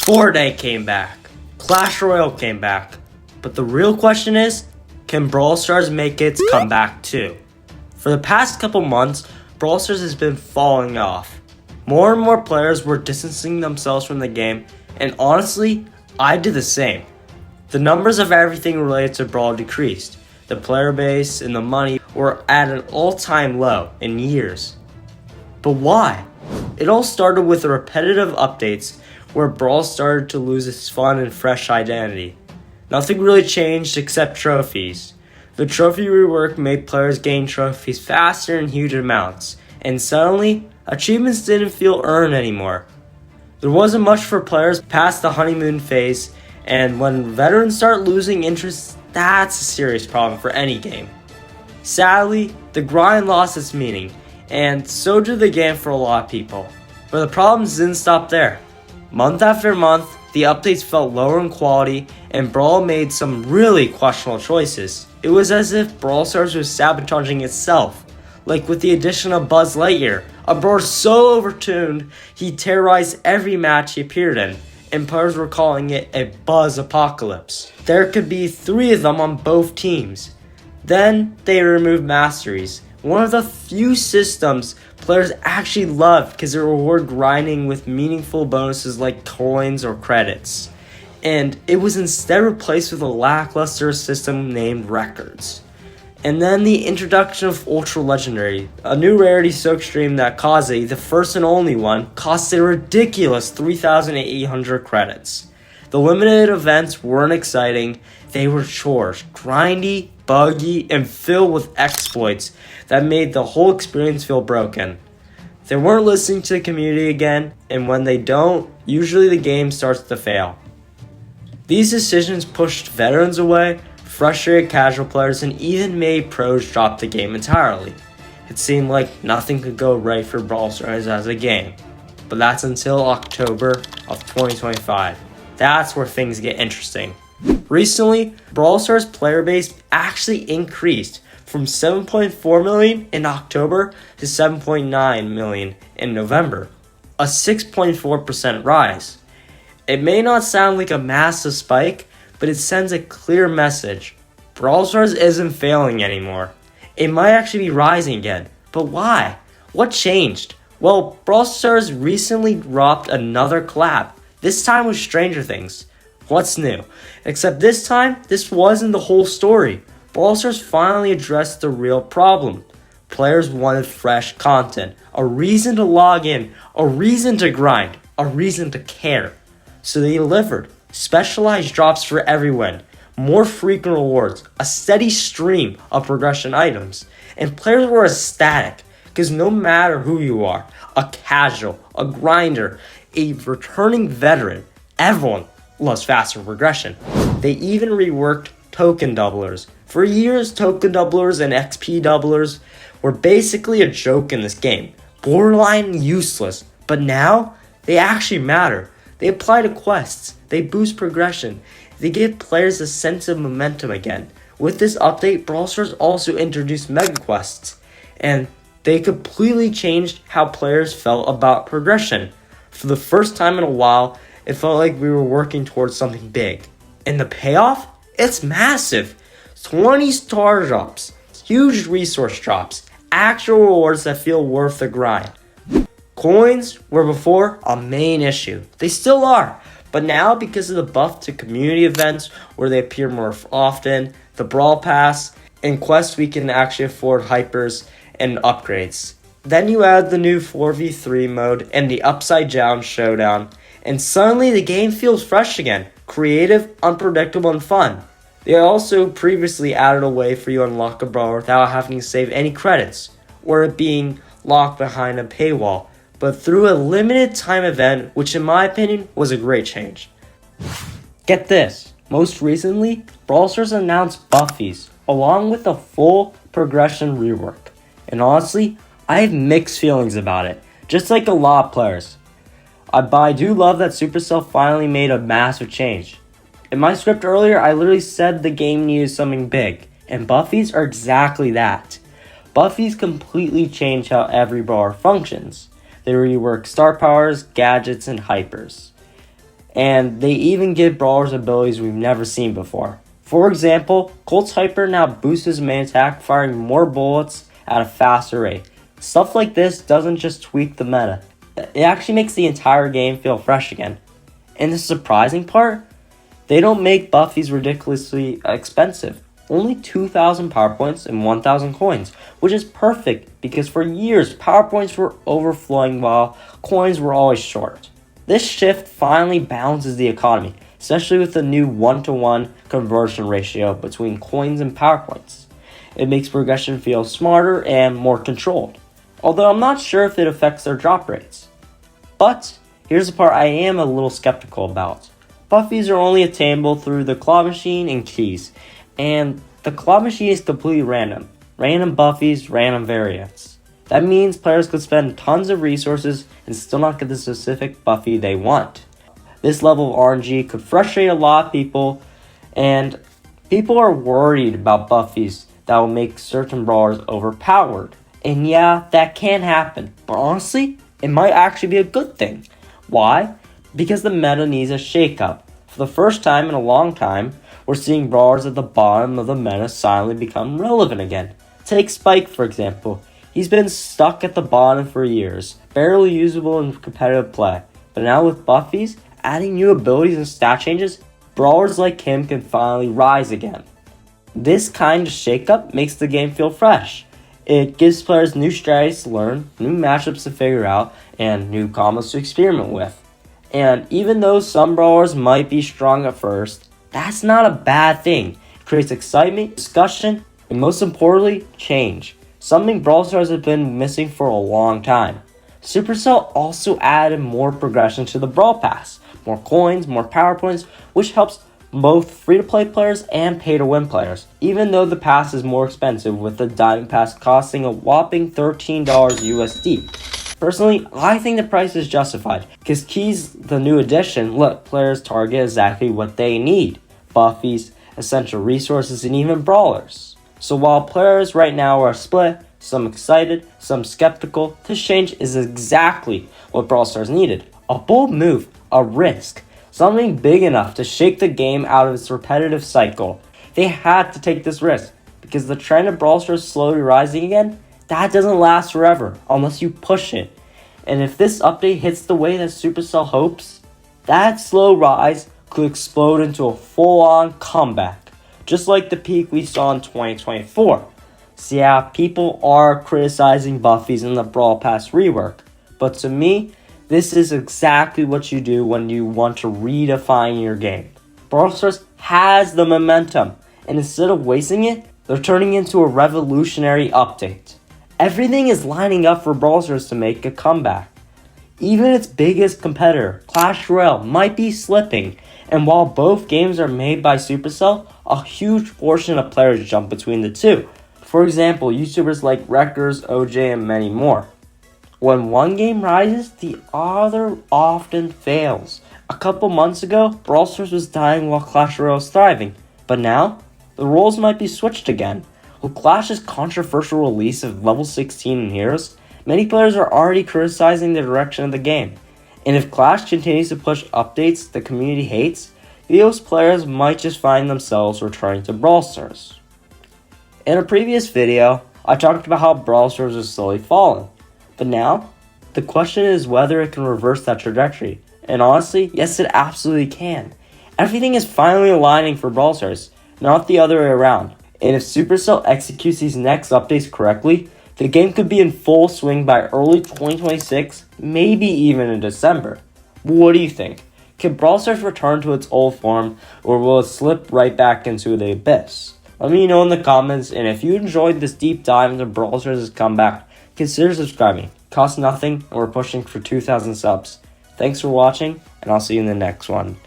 Fortnite came back. Clash Royale came back. But the real question is, can Brawl Stars make its comeback too? For the past couple months, Brawl Stars has been falling off. More and more players were distancing themselves from the game, and honestly, I did the same. The numbers of everything related to Brawl decreased. The player base and the money were at an all-time low in years. But why? It all started with the repetitive updates where Brawl started to lose its fun and fresh identity. Nothing really changed except trophies. The trophy rework made players gain trophies faster in huge amounts, and suddenly, achievements didn't feel earned anymore. There wasn't much for players past the honeymoon phase, and when veterans start losing interest, that's a serious problem for any game. Sadly, the grind lost its meaning, and so did the game for a lot of people. But the problems didn't stop there. Month after month, the updates felt lower in quality, and Brawl made some really questionable choices. It was as if Brawl Stars was sabotaging itself, like with the addition of Buzz Lightyear, a brawler so overtuned he terrorized every match he appeared in, and players were calling it a Buzz Apocalypse. There could be 3 of them on both teams. Then they removed masteries, one of the few systems players actually loved because it rewarded grinding with meaningful bonuses like coins or credits. And it was instead replaced with a lackluster system named records. And then the introduction of Ultra Legendary, a new rarity soak stream that Kaze, the first and only one, costed a ridiculous 3,800 credits. The limited events weren't exciting, they were chores, grindy, buggy, and filled with exploits that made the whole experience feel broken. They weren't listening to the community again, and when they don't, usually the game starts to fail. These decisions pushed veterans away, frustrated casual players, and even made pros drop the game entirely. It seemed like nothing could go right for Brawl Stars as a game. But that's until October of 2025. That's where things get interesting. Recently, Brawl Stars player base actually increased from 7.4 million in October to 7.9 million in November, a 6.4% rise. It may not sound like a massive spike, but it sends a clear message. Brawl Stars isn't failing anymore. It might actually be rising again, but why? What changed? Well, Brawl Stars recently dropped another collab, this time with Stranger Things. What's new? Except this time, this wasn't the whole story. Brawl Stars finally addressed the real problem. Players wanted fresh content, a reason to log in, a reason to grind, a reason to care. So they delivered. Specialized drops for everyone, more frequent rewards, a steady stream of progression items, and players were ecstatic because no matter who you are, a casual, a grinder, a returning veteran, everyone loves faster progression. They even reworked token doublers. For years, token doublers and XP doublers were basically a joke in this game, borderline useless, but now they actually matter. They apply to quests, they boost progression, they give players a sense of momentum again. With this update, Brawl Stars also introduced mega quests, and they completely changed how players felt about progression. For the first time in a while, it felt like we were working towards something big. And the payoff? It's massive. 20 star drops, huge resource drops, actual rewards that feel worth the grind. Coins were before a main issue. They still are. But now, because of the buff to community events where they appear more often, the Brawl Pass, and quests we can actually afford hypers and upgrades. Then you add the new 4v3 mode and the Upside Down Showdown, and suddenly the game feels fresh again, creative, unpredictable, and fun. They also previously added a way for you to unlock a brawler without having to save any credits, or it being locked behind a paywall, but through a limited time event, which in my opinion was a great change. Get this, most recently, Brawl Stars announced Buffies, along with a full progression rework. And honestly, I have mixed feelings about it, just like a lot of players. But I do love that Supercell finally made a massive change. In my script earlier, I literally said the game needed something big, and Buffies are exactly that. Buffies completely change how every brawler functions. They rework star powers, gadgets, and hypers. and they even give brawlers abilities we've never seen before. For example, Colt's Hyper now boosts his main attack, firing more bullets at a faster rate. Stuff like this doesn't just tweak the meta, it actually makes the entire game feel fresh again. And the surprising part? They don't make Buffies ridiculously expensive. Only 2,000 power points and 1,000 coins, which is perfect because for years power points were overflowing while coins were always short. This shift finally balances the economy, especially with the new 1-to-1 conversion ratio between coins and power points. It makes progression feel smarter and more controlled, although I'm not sure if it affects their drop rates. But here's the part I am a little skeptical about. Buffies are only attainable through the claw machine and keys, and the claw machine is completely random. Random Buffies, random variants. That means players could spend tons of resources and still not get the specific Buffy they want. This level of RNG could frustrate a lot of people, and people are worried about Buffies that will make certain brawlers overpowered. And yeah, that can happen, but honestly, it might actually be a good thing. Why? Because the meta needs a shakeup. For the first time in a long time, we're seeing brawlers at the bottom of the meta silently become relevant again. Take Spike, for example. He's been stuck at the bottom for years, barely usable in competitive play. But now with Buffies, adding new abilities and stat changes, brawlers like him can finally rise again. This kind of shakeup makes the game feel fresh. It gives players new strategies to learn, new matchups to figure out, and new combos to experiment with. And even though some brawlers might be strong at first, that's not a bad thing. It creates excitement, discussion, and most importantly, change. Something Brawl Stars have been missing for a long time. Supercell also added more progression to the Brawl Pass. More coins, more power points, which helps both free-to-play players and pay-to-win players, even though the pass is more expensive with the Diamond Pass costing a whopping $13 USD. Personally, I think the price is justified, because Keys, the new addition, let players target exactly what they need: Buffies, essential resources, and even brawlers. So while players right now are split, some excited, some skeptical, this change is exactly what Brawl Stars needed. A bold move, a risk, something big enough to shake the game out of its repetitive cycle. They had to take this risk, because the trend of Brawl Stars slowly rising again, that doesn't last forever unless you push it. And if this update hits the way that Supercell hopes, that slow rise could explode into a full-on comeback, just like the peak we saw in 2024. So yeah, people are criticizing Buffies in the Brawl Pass rework, but to me, this is exactly what you do when you want to redefine your game. Brawl Stars has the momentum, and instead of wasting it, they're turning into a revolutionary update. Everything is lining up for Brawl Stars to make a comeback. Even its biggest competitor, Clash Royale, might be slipping, and while both games are made by Supercell, a huge portion of players jump between the two. For example, YouTubers like Wreckers, OJ, and many more. When one game rises, the other often fails. A couple months ago, Brawl Stars was dying while Clash Royale was thriving, but now, the roles might be switched again. With Clash's controversial release of level 16 in Heroes, many players are already criticizing the direction of the game. And if Clash continues to push updates the community hates, those players might just find themselves returning to Brawl Stars. In a previous video, I talked about how Brawl Stars is slowly falling. But now, the question is whether it can reverse that trajectory. And honestly, yes, it absolutely can. Everything is finally aligning for Brawl Stars, not the other way around. And if Supercell executes these next updates correctly, the game could be in full swing by early 2026, maybe even in December. What do you think? Can Brawl Stars return to its old form, or will it slip right back into the abyss? Let me know in the comments, and if you enjoyed this deep dive into Brawl Stars' comeback, consider subscribing. It costs nothing, and we're pushing for 2,000 subs. Thanks for watching, and I'll see you in the next one.